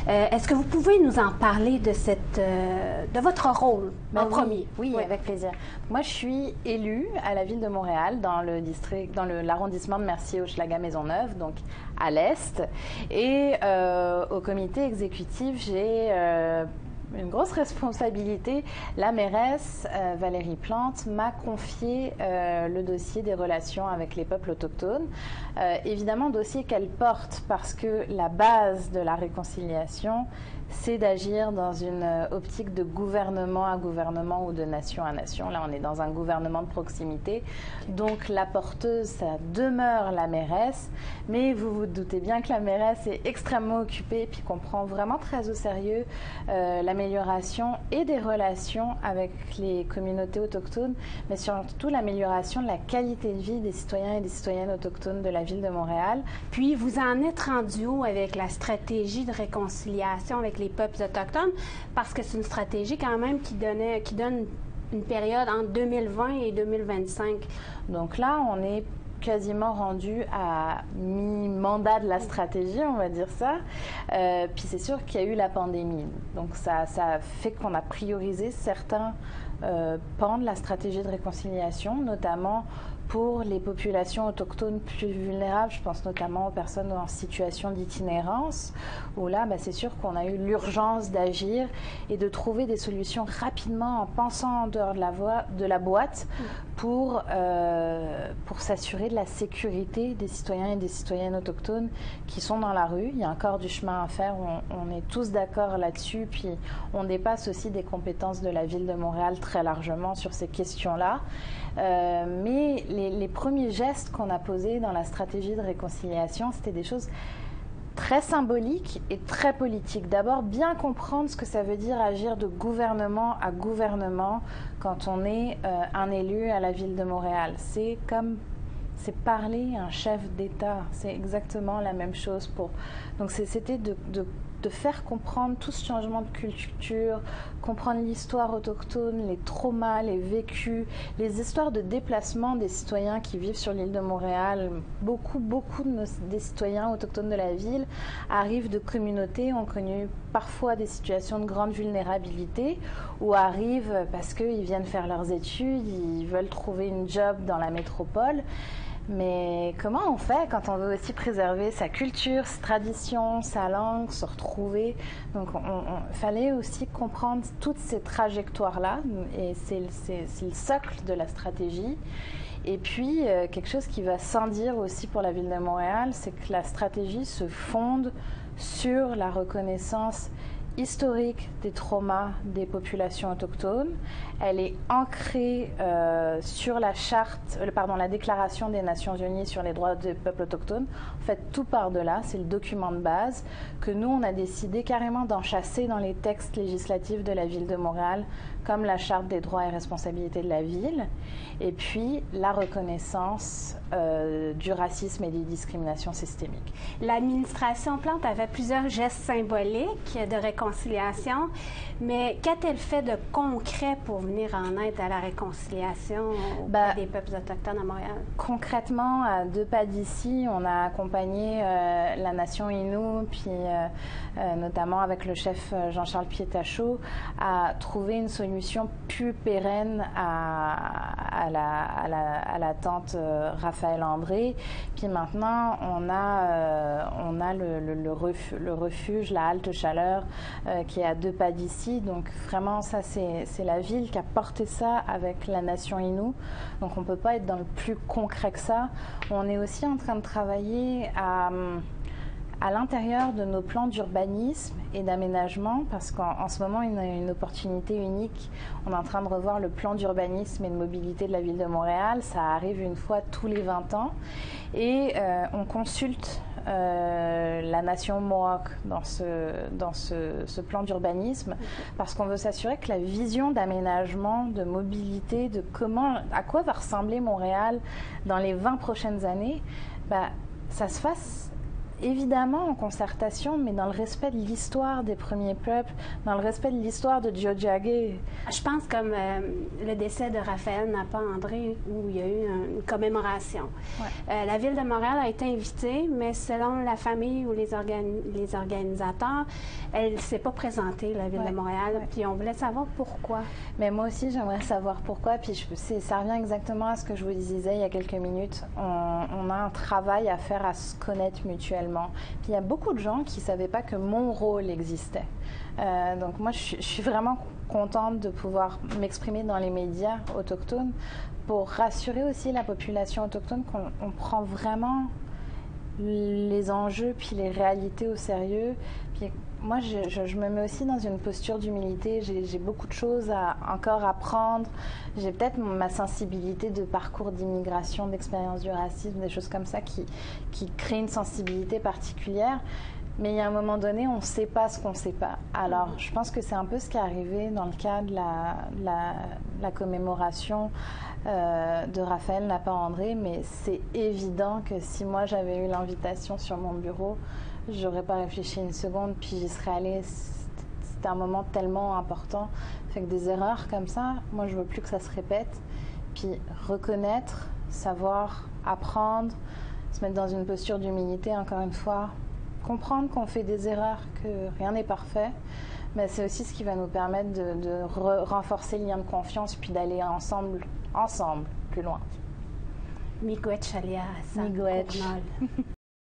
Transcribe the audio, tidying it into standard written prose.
Est-ce que vous pouvez nous en parler de votre rôle en premier? Oui, avec plaisir. Moi, je suis élue à la ville de Montréal, dans l'arrondissement de Mercier-Hochelaga-Maisonneuve, donc à l'est. Et au comité exécutif, j'ai une grosse responsabilité. La mairesse, Valérie Plante, m'a confié le dossier des relations avec les peuples autochtones. Évidemment, dossier qu'elle porte parce que la base de la réconciliation, c'est d'agir dans une optique de gouvernement à gouvernement ou de nation à nation. Là, on est dans un gouvernement de proximité. Donc, la porteuse, ça demeure la mairesse. Mais vous vous doutez bien que la mairesse est extrêmement occupée et puis qu'on prend vraiment très au sérieux l'amélioration et des relations avec les communautés autochtones, mais surtout l'amélioration de la qualité de vie des citoyens et des citoyennes autochtones de la ville de Montréal. Puis, vous en êtes rendu où avec la stratégie de réconciliation avec les peuples autochtones? Parce que c'est une stratégie quand même qui donne une période entre 2020 et 2025. Donc là, on est quasiment rendu à mi-mandat de la stratégie, on va dire ça. Puis c'est sûr qu'il y a eu la pandémie. Donc ça fait qu'on a priorisé certains pans de la stratégie de réconciliation, notamment pour les populations autochtones plus vulnérables. Je pense notamment aux personnes en situation d'itinérance, où là, c'est sûr qu'on a eu l'urgence d'agir et de trouver des solutions rapidement en pensant en dehors de la boîte pour s'assurer de la sécurité des citoyens et des citoyennes autochtones qui sont dans la rue. Il y a encore du chemin à faire, on est tous d'accord là-dessus, puis on dépasse aussi des compétences de la Ville de Montréal très largement sur ces questions-là. Mais les premiers gestes qu'on a posés dans la stratégie de réconciliation, c'était des choses très symboliques et très politiques. D'abord, bien comprendre ce que ça veut dire agir de gouvernement à gouvernement quand on est un élu à la Ville de Montréal. C'est parler à un chef d'État. C'est exactement la même chose. Donc c'était de faire comprendre tout ce changement de culture, comprendre l'histoire autochtone, les traumas, les vécus, les histoires de déplacement des citoyens qui vivent sur l'île de Montréal. Beaucoup des citoyens autochtones de la ville arrivent de communautés, ont connu parfois des situations de grande vulnérabilité ou arrivent parce qu'ils viennent faire leurs études, ils veulent trouver une job dans la métropole. Mais comment on fait quand on veut aussi préserver sa culture, ses traditions, sa langue, se retrouver? Donc il fallait aussi comprendre toutes ces trajectoires-là, et c'est le socle de la stratégie. Et puis, quelque chose qui va sans dire aussi pour la Ville de Montréal, c'est que la stratégie se fonde sur la reconnaissance historique des traumas des populations autochtones. Elle est ancrée sur la Déclaration des Nations Unies sur les droits des peuples autochtones. En fait, tout part de là, c'est le document de base que nous, on a décidé carrément d'enchasser dans les textes législatifs de la Ville de Montréal, comme la Charte des droits et responsabilités de la ville, et puis la reconnaissance du racisme et des discriminations systémiques. L'administration Plante avait plusieurs gestes symboliques de réconciliation, mais qu'a-t-elle fait de concret pour venir en aide à la réconciliation des peuples autochtones à Montréal? Concrètement, à 2 pas d'ici, on a accompagné la nation Innu, puis notamment avec le chef Jean-Charles Pietachot, à trouver une solution plus pérenne à la tante Raphaël André. Puis maintenant, on a le refuge, la halte chaleur, qui est à 2 pas d'ici. Donc vraiment, ça, c'est la ville qui a porté ça avec la nation Innu. Donc on ne peut pas être dans le plus concret que ça. On est aussi en train de travailler à l'intérieur de nos plans d'urbanisme et d'aménagement, parce qu'en ce moment, on a une opportunité unique. On est en train de revoir le plan d'urbanisme et de mobilité de la Ville de Montréal. Ça arrive une fois tous les 20 ans. Et on consulte la nation Mohawk dans ce plan d'urbanisme, parce qu'on veut s'assurer que la vision d'aménagement, de mobilité, à quoi va ressembler Montréal dans les 20 prochaines années, ça se fasse évidemment en concertation, mais dans le respect de l'histoire des premiers peuples, dans le respect de l'histoire de Tiohtià:ke. Je pense comme le décès de Raphaël Napa-André, où il y a eu une commémoration. Ouais. La Ville de Montréal a été invitée, mais selon la famille ou les organisateurs, elle ne s'est pas présentée, la Ville de Montréal, puis on voulait savoir pourquoi. Mais moi aussi, j'aimerais savoir pourquoi, puis ça revient exactement à ce que je vous disais il y a quelques minutes. On a un travail à faire, à se connaître mutuellement. Puis il y a beaucoup de gens qui ne savaient pas que mon rôle existait. Donc moi, je suis vraiment contente de pouvoir m'exprimer dans les médias autochtones pour rassurer aussi la population autochtone qu'on prend vraiment les enjeux puis les réalités au sérieux. Puis moi, je me mets aussi dans une posture d'humilité. J'ai beaucoup de choses à encore apprendre. J'ai peut-être ma sensibilité de parcours d'immigration, d'expérience du racisme, des choses comme ça qui créent une sensibilité particulière. Mais il y a un moment donné, on ne sait pas ce qu'on ne sait pas. Alors, je pense que c'est un peu ce qui est arrivé dans le cas de la commémoration de Raphaël Napa-André, mais c'est évident que si moi j'avais eu l'invitation sur mon bureau, j'aurais pas réfléchi une seconde, puis j'y serais allée. C'était un moment tellement important. Fait que des erreurs comme ça, moi je veux plus que ça se répète. Puis reconnaître, savoir, apprendre, se mettre dans une posture d'humilité, encore une fois, comprendre qu'on fait des erreurs, que rien n'est parfait. Mais c'est aussi ce qui va nous permettre de renforcer le lien de confiance, puis d'aller ensemble plus loin. Miigwech alias. Miigwech.